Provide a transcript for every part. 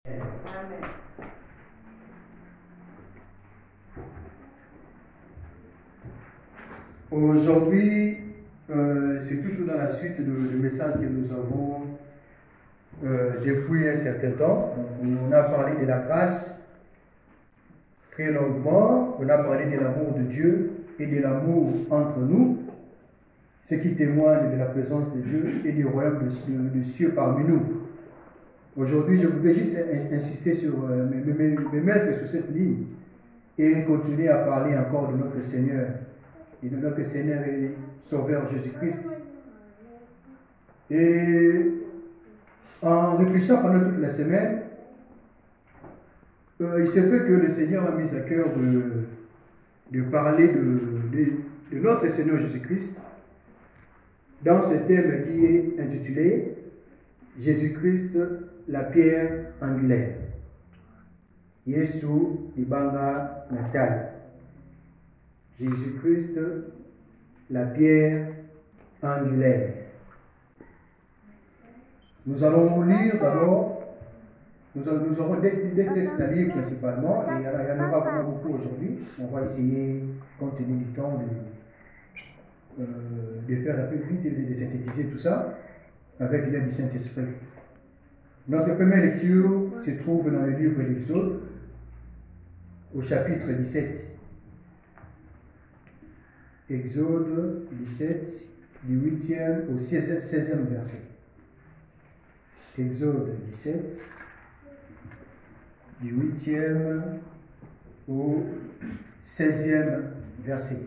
Amen. Aujourd'hui, c'est toujours dans la suite du message que nous avons depuis un certain temps. On a parlé de la grâce très longuement, on a parlé de l'amour de Dieu et de l'amour entre nous, ce qui témoigne de la présence de Dieu et du royaume de cieux parmi nous. Aujourd'hui, je voudrais juste insister sur, me mettre sur cette ligne et continuer à parler encore de notre Seigneur et de notre Seigneur et Sauveur Jésus-Christ. Et en réfléchissant pendant toute la semaine, il s'est fait que le Seigneur a mis à cœur de parler de notre Seigneur Jésus-Christ dans ce thème qui est intitulé « Jésus-Christ, la pierre angulaire ». Yesu Ibanga Natal. Jésus-Christ, la pierre angulaire. Nous allons lire d'abord, nous aurons des textes à lire principalement, et il y en aura vraiment beaucoup aujourd'hui. On va essayer, compte tenu du temps, de faire un peu vite et de synthétiser tout ça avec l'aide du Saint-Esprit. Notre première lecture se trouve dans le livre d'Exode, au chapitre 17. Exode 17, du 8e au 16e verset. Exode 17, du 8e au 16e verset.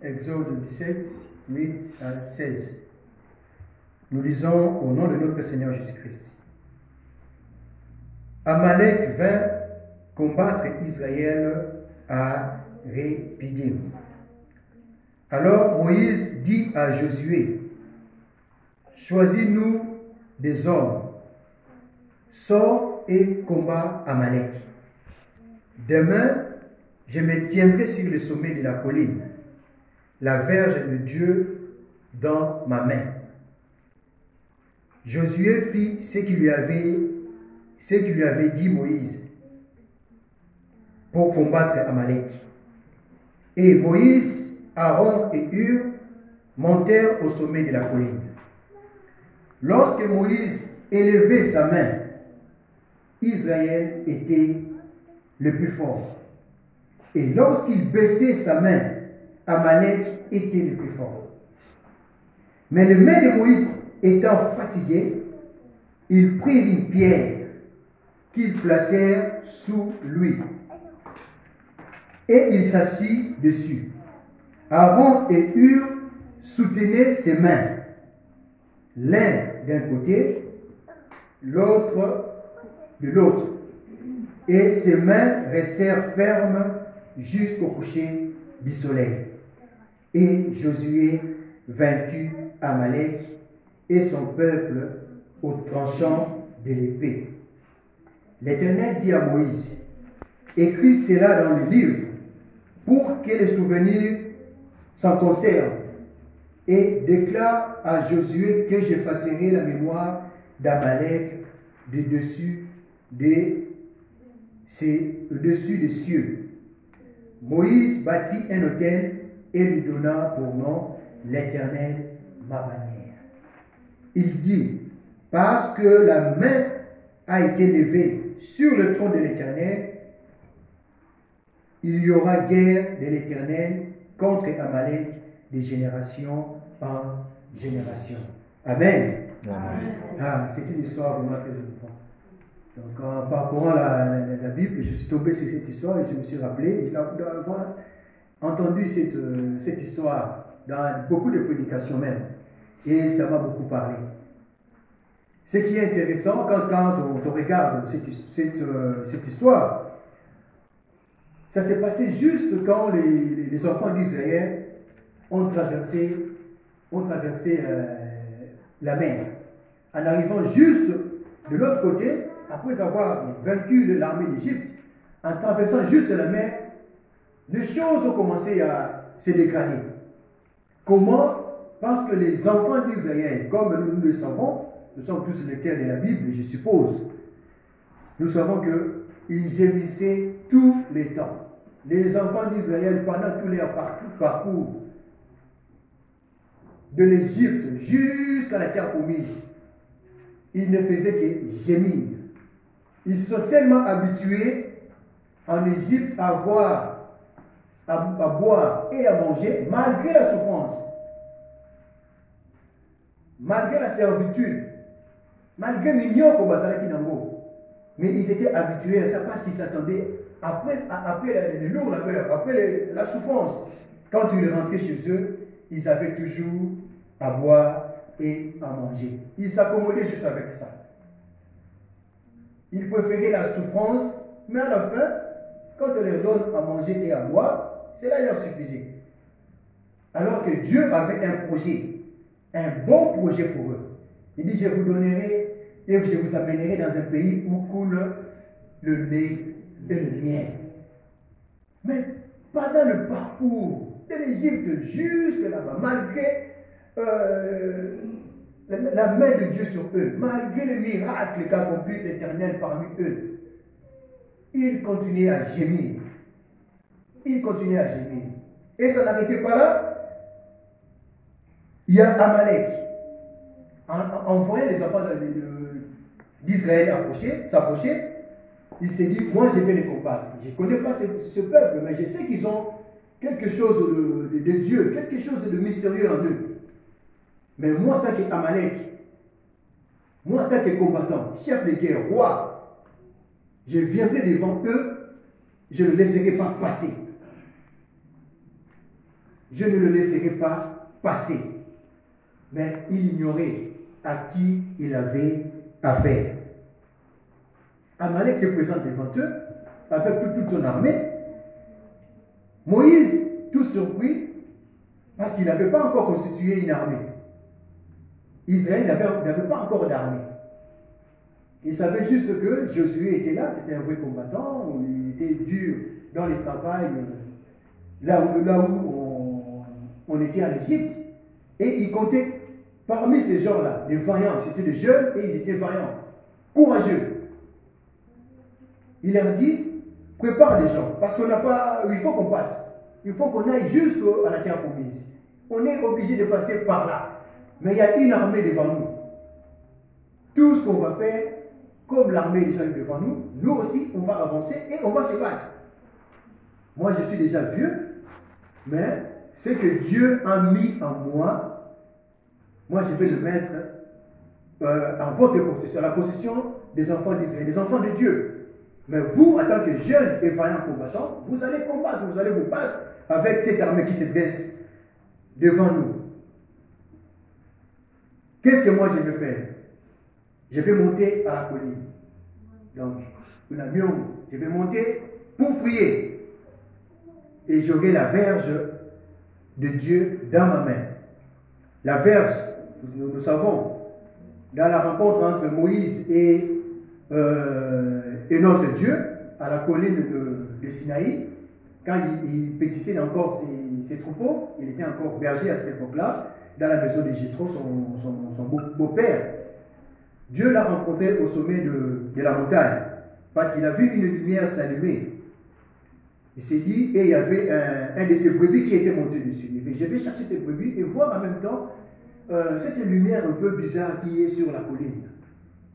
Exode 17, 8 à 16. Nous lisons au nom de notre Seigneur Jésus-Christ. Amalek vint combattre Israël à Répidim. Alors Moïse dit à Josué, « Choisis-nous des hommes, sors et combat Amalek. Demain, je me tiendrai sur le sommet de la colline, la verge de Dieu dans ma main. » Josué fit ce qu'il lui avait dit Moïse pour combattre Amalek. Et Moïse, Aaron et Hur montèrent au sommet de la colline. Lorsque Moïse élevait sa main, Israël était le plus fort. Et lorsqu'il baissait sa main, Amalek était le plus fort. Mais les mains de Moïse étant fatiguées, ils prirent une pierre qu'ils placèrent sous lui. Et il s'assit dessus. Aaron et Hur soutenaient ses mains, l'un d'un côté, l'autre de l'autre. Et ses mains restèrent fermes jusqu'au coucher du soleil. Et Josué vaincut Amalek et son peuple au tranchant de l'épée. L'Éternel dit à Moïse, « Écris cela dans le livre, pour que les souvenirs s'en conservent, et déclare à Josué que j'effacerai la mémoire d'Amalek au-dessus des cieux. » Moïse bâtit un autel et lui donna pour nom l'Éternel ma bannière. Il dit, parce que la main a été levée sur le trône de l'Éternel, il y aura guerre de l'Éternel contre Amalek de génération en génération. Amen. Amen. Ah, c'est une histoire vraiment très importante. Donc, en parcourant la Bible, je suis tombé sur cette histoire et je me suis rappelé d'avoir entendu cette histoire dans beaucoup de prédications même. Et ça m'a beaucoup parlé. Ce qui est intéressant, quand on regarde cette histoire, ça s'est passé juste quand les enfants d'Israël ont traversé la mer. En arrivant juste de l'autre côté, après avoir vaincu l'armée d'Égypte, en traversant juste la mer, les choses ont commencé à se dégrader. Comment? Parce que les enfants d'Israël, comme nous le savons, nous sommes tous lecteurs de la Bible, je suppose, nous savons qu'ils gémissaient tous les temps. Les enfants d'Israël, pendant tout leur parcours de l'Égypte jusqu'à la terre promise, ils ne faisaient que gémir. Ils se sont tellement habitués en Égypte à boire et à manger, malgré la souffrance, malgré la servitude, malgré l'ignorance au Bazara Kinango. Mais ils étaient habitués à ça parce qu'ils s'attendaient, après le lourd labeur, après la souffrance, quand ils rentraient chez eux, ils avaient toujours à boire et à manger. Ils s'accommodaient juste avec ça. Ils préféraient la souffrance, mais à la fin, quand on leur donne à manger et à boire, cela leur suffisait. Alors que Dieu avait un projet, un bon projet pour eux. Il dit, je vous donnerai et je vous amènerai dans un pays où coule le lait et le miel. Mais pendant le parcours de l'Égypte jusque là-bas, malgré la main de Dieu sur eux, malgré les miracles qu'accomplit l'Éternel parmi eux, ils continuaient à gémir. Ils continuaient à gémir. Et ça n'arrêtait pas là. Il y a Amalek. En voyant les enfants d'Israël s'approcher, il s'est dit, moi je vais les combattre. Je ne connais pas ce peuple, mais je sais qu'ils ont quelque chose de Dieu, quelque chose de mystérieux en eux. Mais moi, en tant qu'Amalek, moi, en tant que combattant, chef de guerre, roi, je viendrai devant eux, je ne le laisserai pas passer. Je ne le laisserai pas passer. Mais il ignorait à qui il avait affaire. Amalek se présente devant eux, avec toute son armée. Moïse, tout surpris, parce qu'il n'avait pas encore constitué une armée. Israël n'avait pas encore d'armée. Il savait juste que Josué était là, c'était un vrai combattant, il était dur dans les travails, là où on était en Égypte. Et il comptait parmi ces gens-là, les vaillants, c'était des jeunes et ils étaient vaillants, courageux. Il leur dit, prépare des gens, parce qu'on n'a pas, il faut qu'on passe. Il faut qu'on aille jusqu'à la terre promise. On est obligé de passer par là. Mais il y a une armée devant nous. Tout ce qu'on va faire, comme l'armée déjà est devant nous, nous aussi, on va avancer et on va se battre. Moi, je suis déjà vieux, mais ce que Dieu a mis en moi, moi, je vais le mettre en votre possession, la possession des enfants d'Israël, des enfants de Dieu. Mais vous, en tant que jeunes et vaillants combattants, vous allez combattre, vous allez vous battre avec cette armée qui se dresse devant nous. Qu'est-ce que moi je vais faire? Je vais monter à la colline. Donc, je vais monter pour prier. Et j'aurai la verge de Dieu dans ma main. La verge, nous savons, dans la rencontre entre Moïse et notre Dieu, à la colline de Sinaï, quand il pétissait encore ses troupeaux, il était encore berger à cette époque-là, dans la maison de Jéthro, son beau-père. Dieu l'a rencontré au sommet de la montagne, parce qu'il a vu une lumière s'allumer. Il s'est dit, et il y avait un de ses brebis qui était monté dessus. Il dit, je vais chercher ces brebis et voir en même temps cette lumière un peu bizarre qui est sur la colline,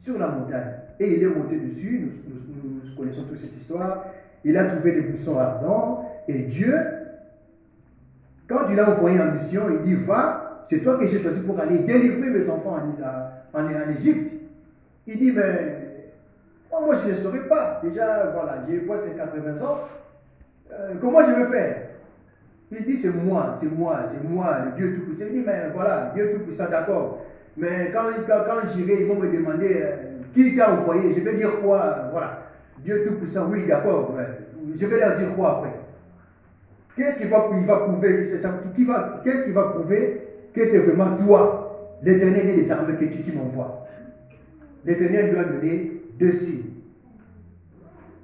sur la montagne. Et il est monté dessus, nous connaissons toute cette histoire. Il a trouvé des buissons ardents, et Dieu, quand il a envoyé en mission, il dit, va, c'est toi que j'ai choisi pour aller délivrer mes enfants en Égypte. Il dit, mais moi je ne saurais pas. Déjà, voilà, j'ai quoi, c'est 80 ans. Comment je vais faire? Il dit, c'est moi, le Dieu Tout-Puissant. Il dit, mais voilà, Dieu Tout-Puissant, d'accord. Mais quand j'irai, ils vont me demander qui t'a envoyé. Je vais dire quoi? Voilà, Dieu Tout-Puissant, oui, d'accord. Je vais leur dire quoi après? Qu'est-ce qu'il va prouver? Qu'est-ce qui va prouver que c'est vraiment toi, l'Éternel des armées qui m'envoie? L'Éternel lui a donné 2 signes.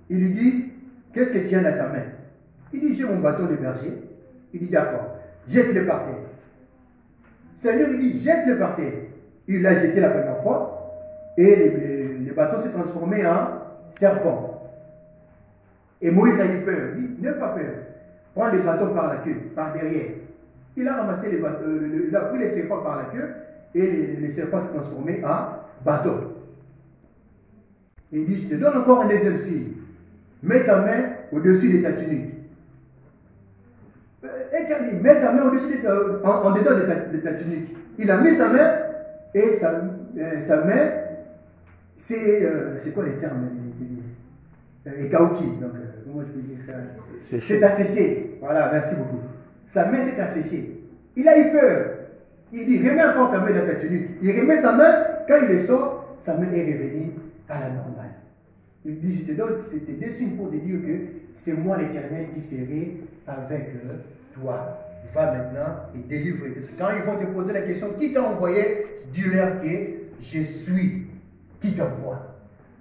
Il lui dit, qu'est-ce que tu as dans ta main? Il dit, j'ai mon bâton de berger. Il dit, d'accord, jette-le par terre. Seigneur, il dit, jette-le par terre. Il l'a jeté la première fois, et le bâton s'est transformé en serpent. Et Moïse a eu peur. Il dit, n'aie pas peur. Prends le bâton par la queue, par derrière. Il a ramassé les bâtons, il a pris les serpents par la queue, et les serpents s'est transformé en bâton. Il dit, je te donne encore un deuxième signe. Mets ta main au-dessus de ta tunique. Mets ta main au-dessus en dedans de ta tunique. Il a mis sa main, et sa main, c'est quoi les termes? Ekauki. Donc, comment je peux dire ça? C'est asséché. Voilà, merci beaucoup. Sa main s'est asséchée. Il a eu peur. Il dit, remets encore ta main dans ta tunique. Il remet sa main, quand il le sort, sa main est revenue à la normale. Il dit, je te donne des signes pour te dire que c'est moi l'Éternel qui serai avec toi. Va maintenant et délivre-toi. Quand ils vont te poser la question, qui t'a envoyé? Dis-leur que je suis qui t'envoie.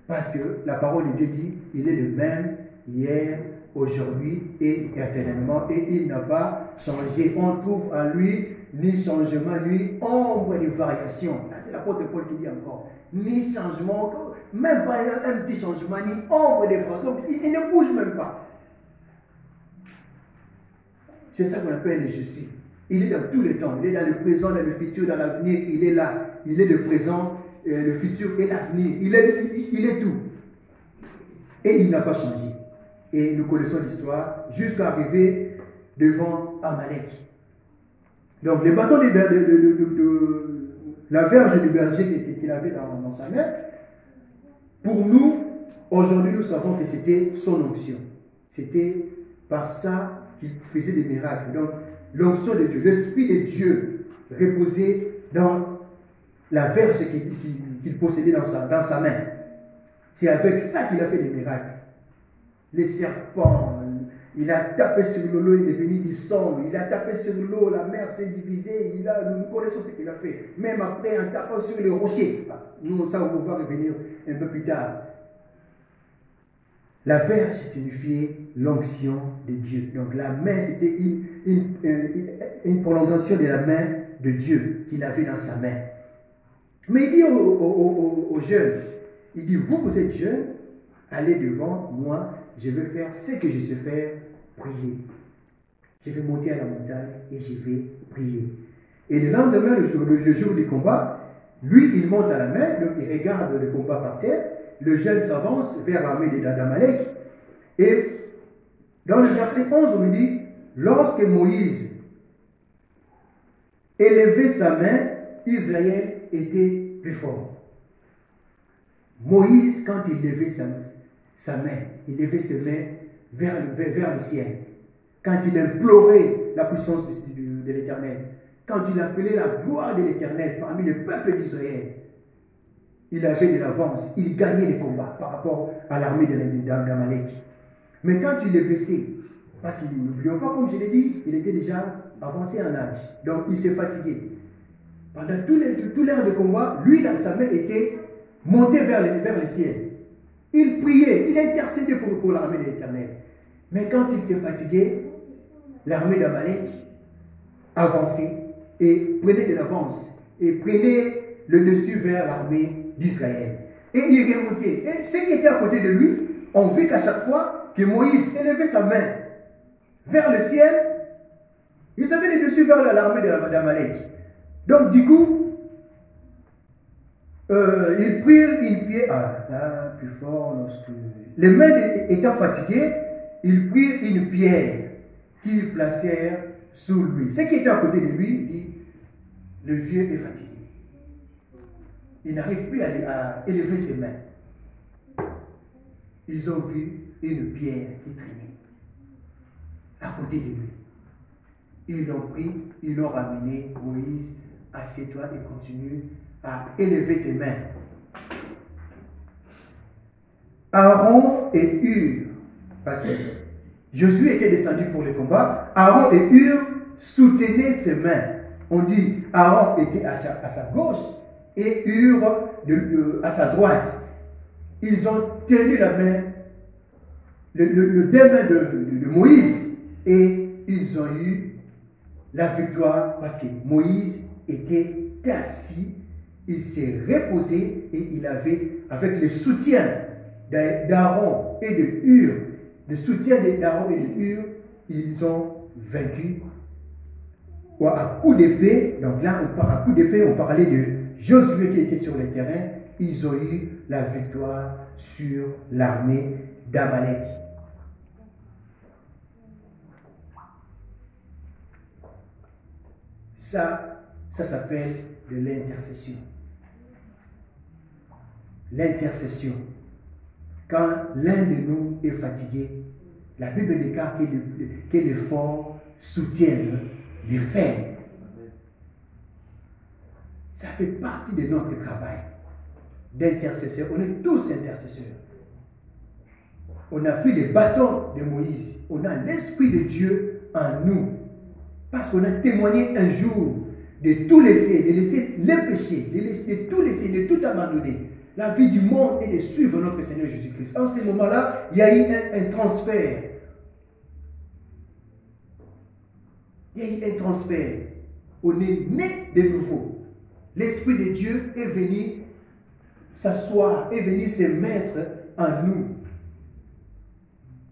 Parce que la parole de Dieu dit, il est le même hier, aujourd'hui et éternellement. Et il n'a pas changé. On trouve en lui ni changement, ni ombre de variation. C'est l'apôtre Paul qui dit encore. Ni changement, même pas un petit changement, ni ombre de variation. Il ne bouge même pas. C'est ça qu'on appelle le je suis. Il est dans tous les temps. Il est dans le présent, dans le futur, dans l'avenir. Il est là. Il est le présent, le futur et l'avenir. Il est tout. Et il n'a pas changé. Et nous connaissons l'histoire jusqu'à arriver devant Amalek. Donc les bâtons de la verge du berger qu'il avait dans sa main, pour nous, aujourd'hui nous savons que c'était son onction. C'était par ça qu'il faisait des miracles. Donc l'onction de Dieu, l'Esprit de Dieu reposait dans la verge qu'il possédait dans sa main. C'est avec ça qu'il a fait des miracles. Les serpents, il a tapé sur l'eau, il est devenu du sang. Il a tapé sur l'eau, la mer s'est divisée. Nous connaissons ce qu'il a fait. Même après, en tapant sur les rochers. Nous, ça, on va revenir un peu plus tard. La verge signifiait l'onction de Dieu. Donc la main, c'était une prolongation de la main de Dieu qu'il avait dans sa main. Mais il dit aux jeunes, il dit, vous êtes jeunes, allez devant moi, je vais faire ce que je sais faire, prier. Je vais monter à la montagne et je vais prier. Et le lendemain, le jour du combat, lui, il monte à la main, donc il regarde le combat par terre, le jeune s'avance vers l'armée d'Amalek, et dans le verset 11, on nous dit, lorsque Moïse élevait sa main, Israël était plus fort. Moïse, quand il levait sa main, il levait ses mains vers le ciel. Quand il implorait la puissance de l'Éternel, quand il appelait la gloire de l'Éternel parmi le peuple d'Israël, il avait de l'avance, il gagnait les combats par rapport à l'armée d'Amalek. Mais quand il est blessé, parce qu'il n'oublions pas, comme je l'ai dit, il était déjà avancé en âge, donc il s'est fatigué. Pendant tout l'heure de combat, lui, sa main était montée vers le ciel. Il priait, il intercédait pour l'armée de l'Éternel. Mais quand il s'est fatigué, l'armée d'Amalek avançait et prenait de l'avance et prenait le dessus vers l'armée d'Israël. Et il remontait. Et ceux qui étaient à côté de lui ont vu qu'à chaque fois que Moïse élevait sa main vers le ciel, ils avaient le dessus vers l'armée d'Amalek. Donc du coup, ils prirent une pierre, plus fort, lorsque les mains étant fatiguées, ils prirent une pierre qu'ils placèrent sous lui. Ceux qui étaient à côté de lui dit, le vieux est fatigué. Il n'arrive plus à élever ses mains. Ils ont vu une pierre qui traînait à côté de lui. Ils l'ont pris, ils l'ont ramené. Moïse, assieds-toi et continue à élever tes mains. Aaron et Hur, parce que Josué était descendu pour le combat, Aaron et Hur soutenaient ses mains. On dit Aaron était à sa gauche et Hur à sa droite. Ils ont tenu la main, le deux mains de Moïse, et ils ont eu la victoire parce que Moïse était assis, il s'est reposé et il avait, avec le soutien d'Aaron et de Hur, le soutien d'Aaron et de Hur, ils ont vaincu à coup d'épée. Donc là, à coup d'épée, on parlait de Josué qui était sur le terrain. Ils ont eu la victoire sur l'armée d'Amalek. Ça s'appelle de l'intercession. L'intercession. Quand l'un de nous est fatigué, la Bible déclare que les forts soutiennent les faibles. Ça fait partie de notre travail d'intercesseur. On est tous intercesseurs. On a pris les bâtons de Moïse. On a l'Esprit de Dieu en nous. Parce qu'on a témoigné un jour de tout laisser, de laisser les péchés, de tout laisser, de tout abandonner. La vie du monde est de suivre notre Seigneur Jésus-Christ. En ce moment-là, il y a eu un transfert. Il y a eu un transfert. On est né de nouveau. L'Esprit de Dieu est venu s'asseoir, est venu se mettre en nous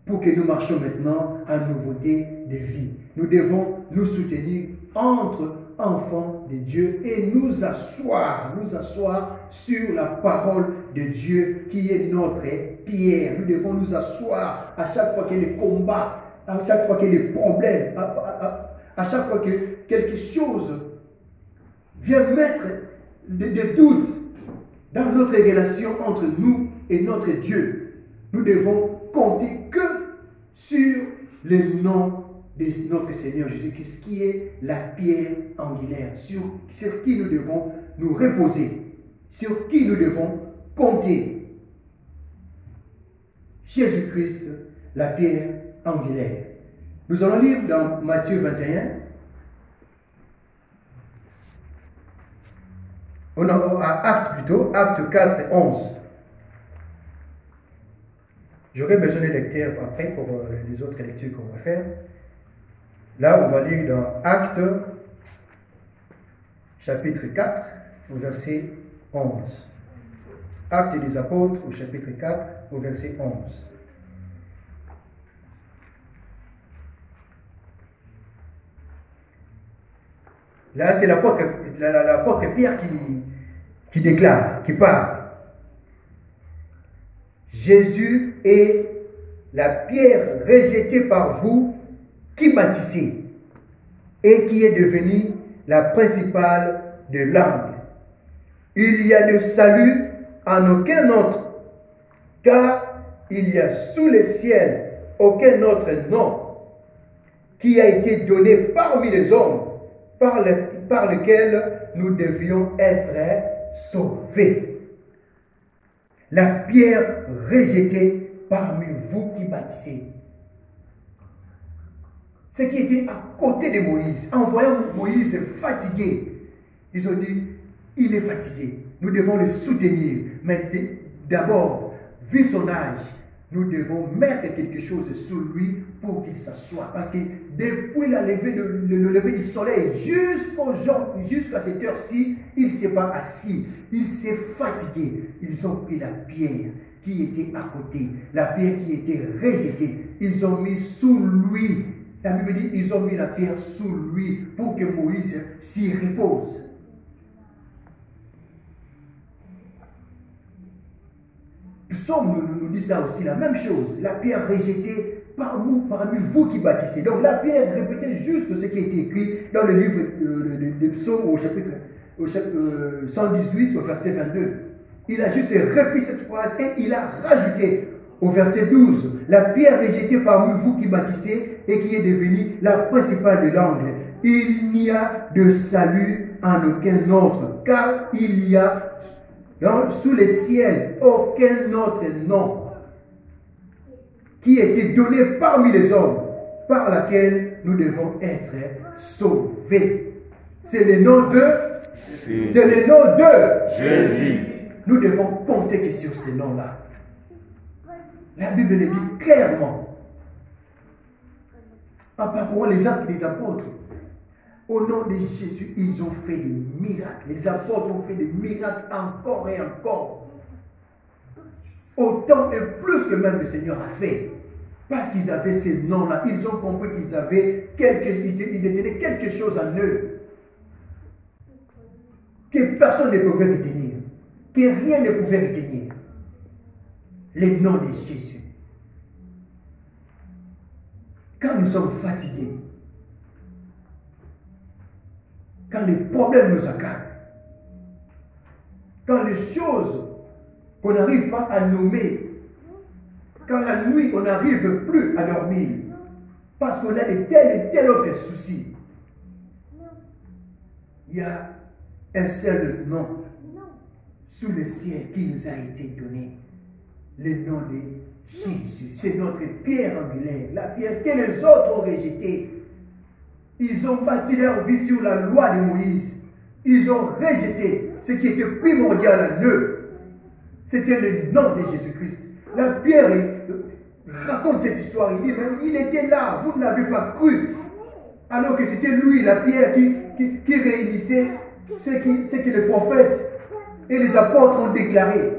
pour que nous marchions maintenant en nouveauté de vie. Nous devons nous soutenir entre enfants de Dieu et nous asseoir sur la parole de Dieu qui est notre pierre. Nous devons nous asseoir à chaque fois qu'il y a des combats, à chaque fois qu'il y a des problèmes, à chaque fois que quelque chose vient mettre des doutes dans notre relation entre nous et notre Dieu. Nous devons compter que sur le nom de notre Seigneur Jésus-Christ, qui est la pierre angulaire, sur qui nous devons nous reposer, sur qui nous devons compter. Jésus-Christ, la pierre angulaire. Nous allons lire dans Matthieu 21. On a Acte 4 et 11. J'aurai besoin de lecteurs après pour les autres lectures qu'on va faire. Là, on va lire dans Acte, chapitre 4, au verset 11. Acte des Apôtres, au chapitre 4, au verset 11. Là, c'est l'apôtre Pierre qui déclare, qui parle. Jésus est la pierre rejetée par vous qui bâtissez et qui est devenue la principale de l'angle. Il y a de salut en aucun autre, car il y a sous le ciel aucun autre nom qui a été donné parmi les hommes par lequel nous devions être sauvés. La pierre rejetée parmi vous qui bâtissez. Ce qui était à côté de Moïse, en voyant Moïse fatigué, ils ont dit, il est fatigué, nous devons le soutenir. Mais d'abord, vu son âge, nous devons mettre quelque chose sur lui pour qu'il s'assoie. Parce que depuis le lever du soleil jusqu'à cette heure-ci, il ne s'est pas assis. Il s'est fatigué. Ils ont pris la pierre qui était à côté, la pierre qui était rejetée. Ils ont mis sous lui. La Bible dit, ils ont mis la pierre sous lui pour que Moïse s'y repose. Le psaume nous dit ça aussi, la même chose. La pierre rejetée parmi vous qui bâtissez. Donc la pierre répétait juste ce qui a été écrit dans le livre de psaume au chapitre 118 au verset 22. Il a juste repris cette phrase et il a rajouté au verset 12. La pierre rejetée parmi vous qui bâtissez et qui est devenue la principale de l'angle. Il n'y a de salut en aucun autre, car il y a sous le ciel aucun autre nom qui a été donné parmi les hommes par laquelle nous devons être sauvés. C'est le nom de Jésus. C'est le nom de Jésus. Nous devons compter que sur ce nom-là. La Bible le dit clairement. En parcourant les actes des apôtres, Au nom de Jésus, ils ont fait des miracles. Les apôtres ont fait des miracles encore et encore. Autant et plus que même le Seigneur a fait. Parce qu'ils avaient ces noms-là. Ils ont compris qu'ils avaient ils détenaient quelque chose en eux. Que personne ne pouvait retenir. Que rien ne pouvait retenir. Les noms de Jésus. Quand nous sommes fatigués, quand les problèmes nous accablent, quand les choses qu'on n'arrive pas à nommer, quand la nuit on n'arrive plus à dormir, parce qu'on a de tels et tels autres soucis, il y a un seul nom sous le ciel qui nous a été donné, le nom de Jésus. C'est notre pierre angulaire, la pierre que les autres ont rejetée. Ils ont bâti leur vie sur la loi de Moïse. Ils ont rejeté ce qui était primordial à eux. C'était le nom de Jésus-Christ. La pierre raconte cette histoire. Il dit, mais il était là, vous ne l'avez pas cru. Alors que c'était lui, la pierre, qui réunissait ce que les prophètes et les apôtres ont déclaré.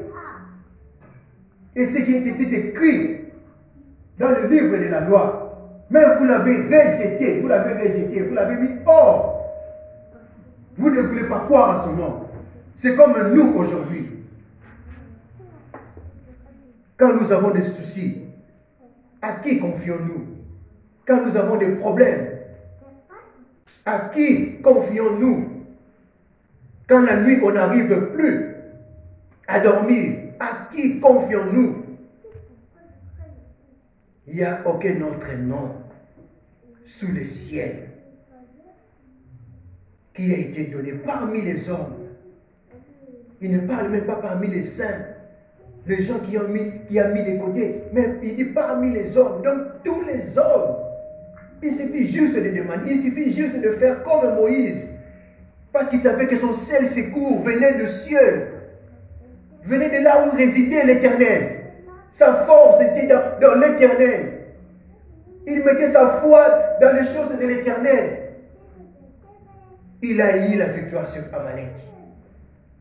Et ce qui était écrit dans le livre de la loi. Mais vous l'avez rejeté, vous l'avez mis hors. Vous ne voulez pas croire à son nom. C'est comme nous aujourd'hui. Quand nous avons des soucis, à qui confions-nous? Quand nous avons des problèmes, à qui confions-nous? Quand la nuit on n'arrive plus à dormir, à qui confions-nous? Il n'y a aucun autre nom sous le ciel qui a été donné parmi les hommes. Il ne parle même pas parmi les saints, les gens qui ont mis de côté, mais il dit parmi les hommes, donc tous les hommes. Il suffit juste de demander, il suffit juste de faire comme Moïse, parce qu'il savait que son seul secours venait du ciel, venait de là où résidait l'Éternel. Sa force était dans l'Éternel. Il mettait sa foi dans les choses de l'Éternel. Il a eu la victoire sur Amalek.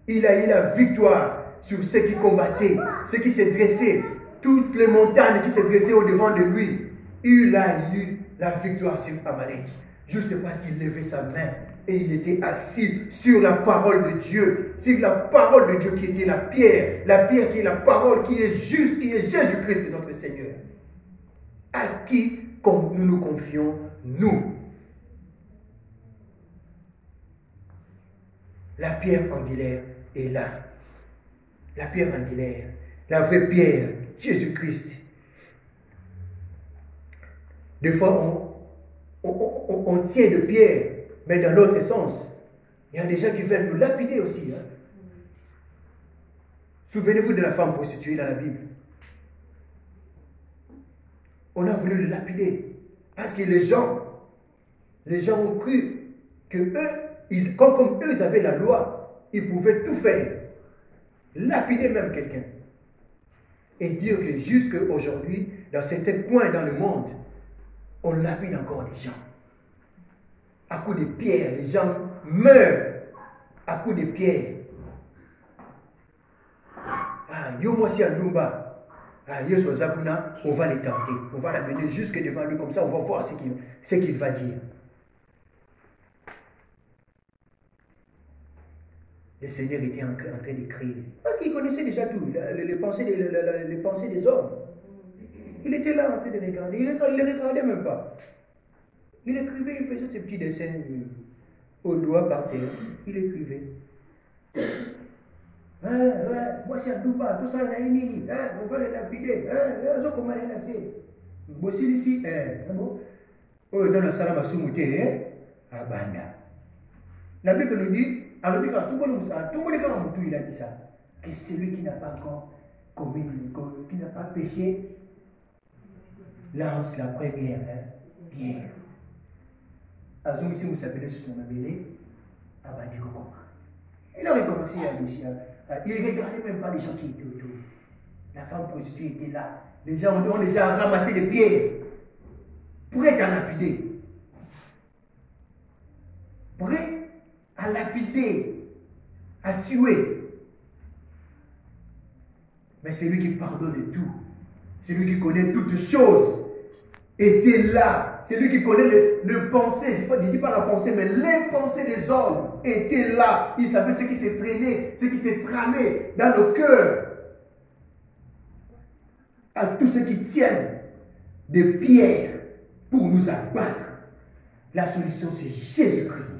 Il a eu la victoire sur ceux qui combattaient, ceux qui se dressaient, toutes les montagnes qui se dressaient au-devant de lui. Il a eu la victoire sur Amalek. Juste parce qu'il levait sa main et il était assis sur la parole de Dieu. C'est la parole de Dieu qui était la pierre qui est la parole, qui est juste, qui est Jésus-Christ, notre Seigneur. À qui nous nous confions, nous? La pierre angulaire est là. La pierre angulaire, la vraie pierre, Jésus-Christ. Des fois, on tient de pierre, mais dans l'autre sens. Il y a des gens qui veulent nous lapider aussi. Hein? Souvenez-vous de la femme prostituée dans la Bible. On a voulu le lapider. Parce que les gens ont cru que eux, comme eux, ils avaient la loi, ils pouvaient tout faire. Lapider même quelqu'un. Et dire que jusqu'à aujourd'hui, dans certains coins dans le monde, on lapide encore les gens. À coups de pierres, les gens meurent à coups de pierres. Ah, yo moi si à Lumba. Ah, Yesu Zakuna, on va les tenter. On va l'amener jusque devant lui, comme ça on va voir ce qu'il va dire. Le Seigneur était en train d'écrire. Parce qu'il connaissait déjà tout, les pensées des hommes. Il était là en train de regarder. Il ne les regardait même pas. Il écrivait, il faisait ses petits dessins au doigt par terre. Il écrivait. Moi c'est un Duba, tout ça, on va les lapider. Comment les lancer? Voici ici, dans la salle à Soumouté, à Banda. La Bible nous dit, alors tout le monde il a dit ça, que celui qui n'a pas encore commis, qui n'a pas péché, lance la première pierre. Azum ici, vous savez, sur son abélé, à Bandi Kokoma. Il a recommencé à dire, il ne regardait même pas les gens qui étaient autour. La femme prostituée était là. Les gens ont déjà ramassé des pierres pour être lapidés. prêt à lapider, à tuer. Mais c'est lui qui pardonne tout. C'est lui qui connaît toutes choses. Était là. C'est lui qui connaît le pensée. Je ne dis pas la pensée, mais les pensées des hommes étaient là. Il savait ce qui s'est traîné, ce qui s'est tramé dans le cœur. À tous ceux qui tiennent des pierres pour nous abattre. La solution, c'est Jésus-Christ.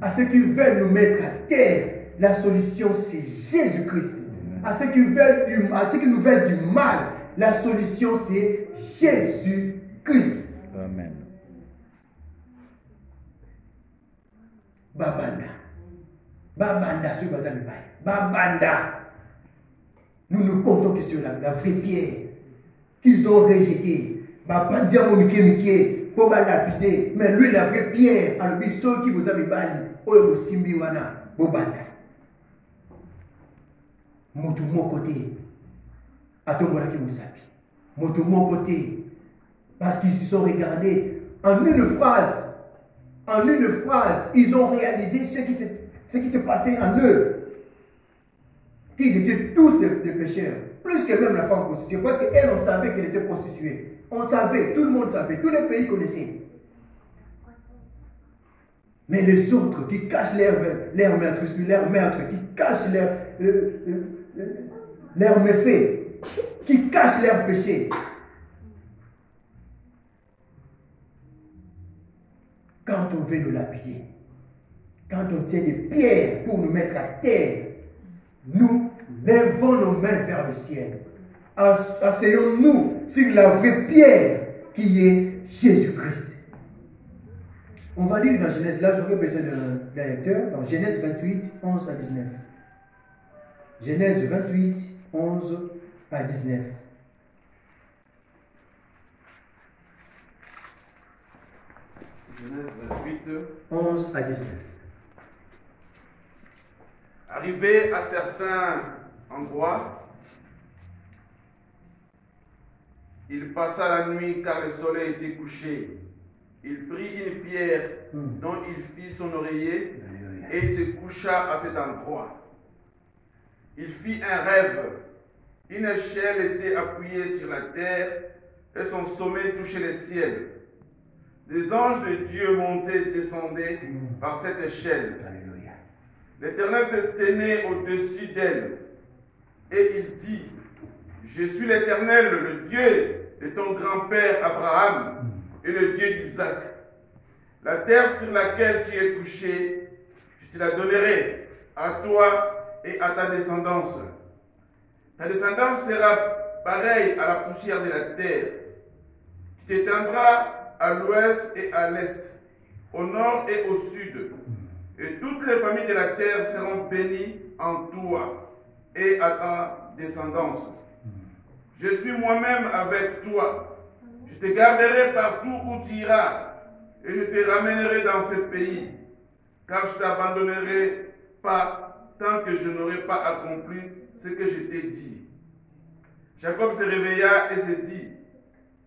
À ceux qui veulent nous mettre à terre, la solution, c'est Jésus-Christ. À ceux qui nous veulent du mal, la solution, c'est Jésus-Christ. Amen. Babanda. Babanda, ce bazar de bail. Babanda. Nous nous comptons que sur la vraie pierre qu'ils ont rejetée. Babandia mo mike pour lapider. Mais lui, la vraie pierre, alors ceux qui vous avez bali, oyo simbi wana, bobanda. Moto mon côté. Atombola qui vous sapi. Moto mon côté. Parce qu'ils se sont regardés en une phrase. En une phrase, ils ont réalisé ce qui s'est passé en eux. Qu'ils étaient tous des pécheurs. Plus que même la femme prostituée. Parce qu'elle, on savait qu'elle était prostituée. On savait, tout le monde savait, tous les pays connaissaient. Mais les autres qui cachent leur maître, qui cachent leurs méfaits, qui cachent leurs péchés. Quand on veut nous lapider, quand on tient des pierres pour nous mettre à terre, nous lèvons nos mains vers le ciel. Asseyons-nous sur la vraie pierre qui est Jésus-Christ. On va lire dans Genèse, là j'aurais besoin d'un lecteur, dans Genèse 28, 11 à 19. Genèse 28, 11 à 19. Genèse 28, 11 à 19. Arrivé à certains endroits, il passa la nuit car le soleil était couché. Il prit une pierre dont il fit son oreiller et il se coucha à cet endroit. Il fit un rêve. Une échelle était appuyée sur la terre et son sommet touchait le ciel. Les anges de Dieu montaient et descendaient par cette échelle. L'Éternel se tenait au-dessus d'elle et il dit: Je suis l'Éternel, le Dieu de ton grand-père Abraham et le Dieu d'Isaac. La terre sur laquelle tu es couché, je te la donnerai à toi et à ta descendance. Ta descendance sera pareille à la poussière de la terre. Tu t'étendras à l'ouest et à l'est, au nord et au sud. Et toutes les familles de la terre seront bénies en toi et à ta descendance. Je suis moi-même avec toi. Je te garderai partout où tu iras et je te ramènerai dans ce pays, car je ne t'abandonnerai pas tant que je n'aurai pas accompli ce que je t'ai dit. Jacob se réveilla et se dit: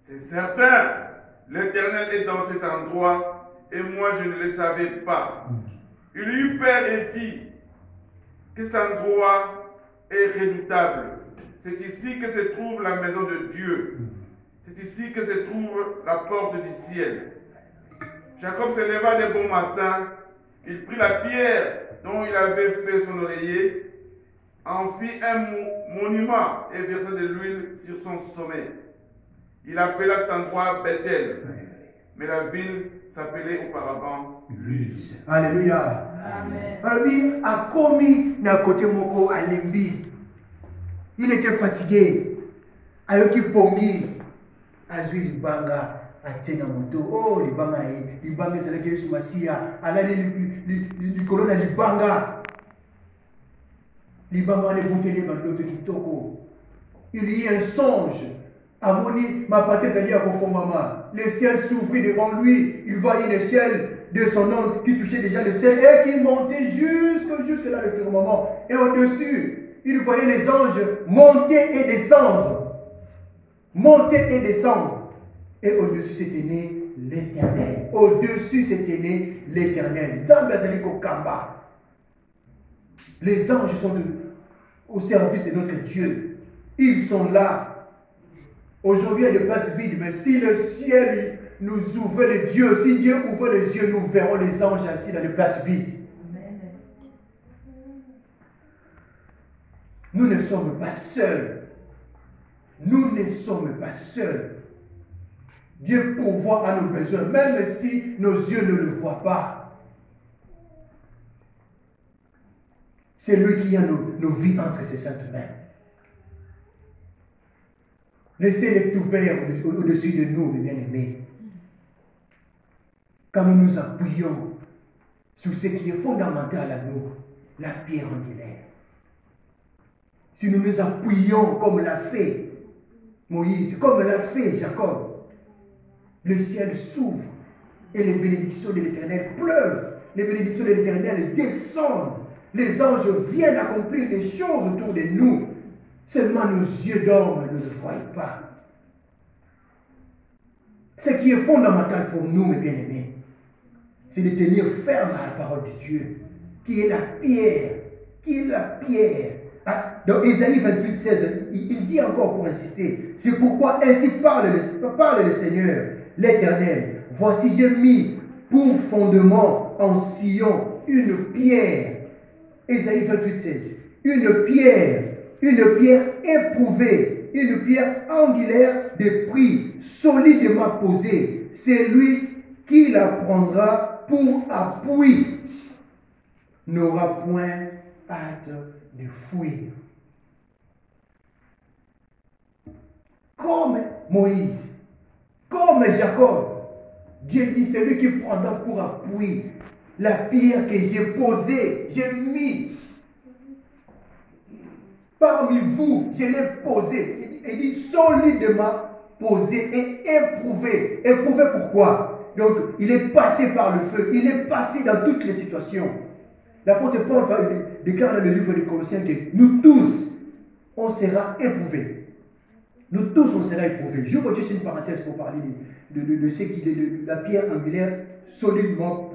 C'est certain, l'Éternel est dans cet endroit et moi je ne le savais pas. Il eut peur et dit que cet endroit est redoutable. C'est ici que se trouve la maison de Dieu. C'est ici que se trouve la porte du ciel. Jacob se leva de bon matin. Il prit la pierre dont il avait fait son oreiller, en fit un monument et versa de l'huile sur son sommet. Il appela cet endroit Bethel, mais la ville s'appelait auparavant Luz. Alléluia. Amen. A commis na côté moko alembi. Il était fatigué. Ayoki pongi. Azui libanga. Atena moto. Oh libanga e. Libanga c'est la guerre sous Massia. Alali li corona libanga. Libanga ne bouteli bandoto kitoko. Il y a un songe. Amoni ma patte d'aller à Kofongama. Le ciel s'ouvrit devant lui. Il voit une échelle descendante qui touchait déjà le ciel et qui montait jusque là le firmament. Et au-dessus, il voyait les anges monter et descendre. Monter et descendre. Et au-dessus se tenait l'Éternel. Au-dessus se tenait l'Éternel. Les anges sont au service de notre Dieu. Ils sont là. Aujourd'hui, il y a des places vides, mais si le ciel nous ouvre les yeux, si Dieu ouvre les yeux, nous verrons les anges assis dans les places vides. Nous ne sommes pas seuls. Nous ne sommes pas seuls. Dieu pourvoit à nos besoins, même si nos yeux ne le voient pas. C'est lui qui a nos vies entre ses saintes mains. Laissez-les ouverts au-dessus de nous, mes bien-aimés. Quand nous nous appuyons sur ce qui est fondamental à nous, la pierre angulaire. Si nous nous appuyons comme l'a fait Moïse, comme l'a fait Jacob, le ciel s'ouvre et les bénédictions de l'Éternel pleuvent. Les bénédictions de l'Éternel descendent. Les anges viennent accomplir des choses autour de nous. Seulement nos yeux d'homme ne le voient pas. Ce qui est fondamental pour nous, mes bien-aimés, c'est de tenir ferme à la parole de Dieu, qui est la pierre, qui est la pierre. Dans Ésaïe 28, 16, il dit encore pour insister, c'est pourquoi ainsi parle le Seigneur, l'Éternel. Voici j'ai mis pour fondement en Sion une pierre. Ésaïe 28, 16. Une pierre éprouvée, une pierre angulaire de prix, solidement posée. C'est lui qui la prendra pour appui, n'aura point hâte de fuir. Comme Moïse, comme Jacob, Dieu dit, c'est lui qui prendra pour appui la pierre que j'ai posée, j'ai mis parmi vous, je l'ai posée. Il dit solidement posée et éprouvée. Éprouvée pourquoi? Donc, il est passé par le feu, il est passé dans toutes les situations. L'apôtre Paul déclare dans le livre des Colossiens que nous tous, on sera éprouvés. Nous tous, on sera éprouvés. J'ouvre juste une parenthèse pour parler de ce qui est de la pierre angulaire solidement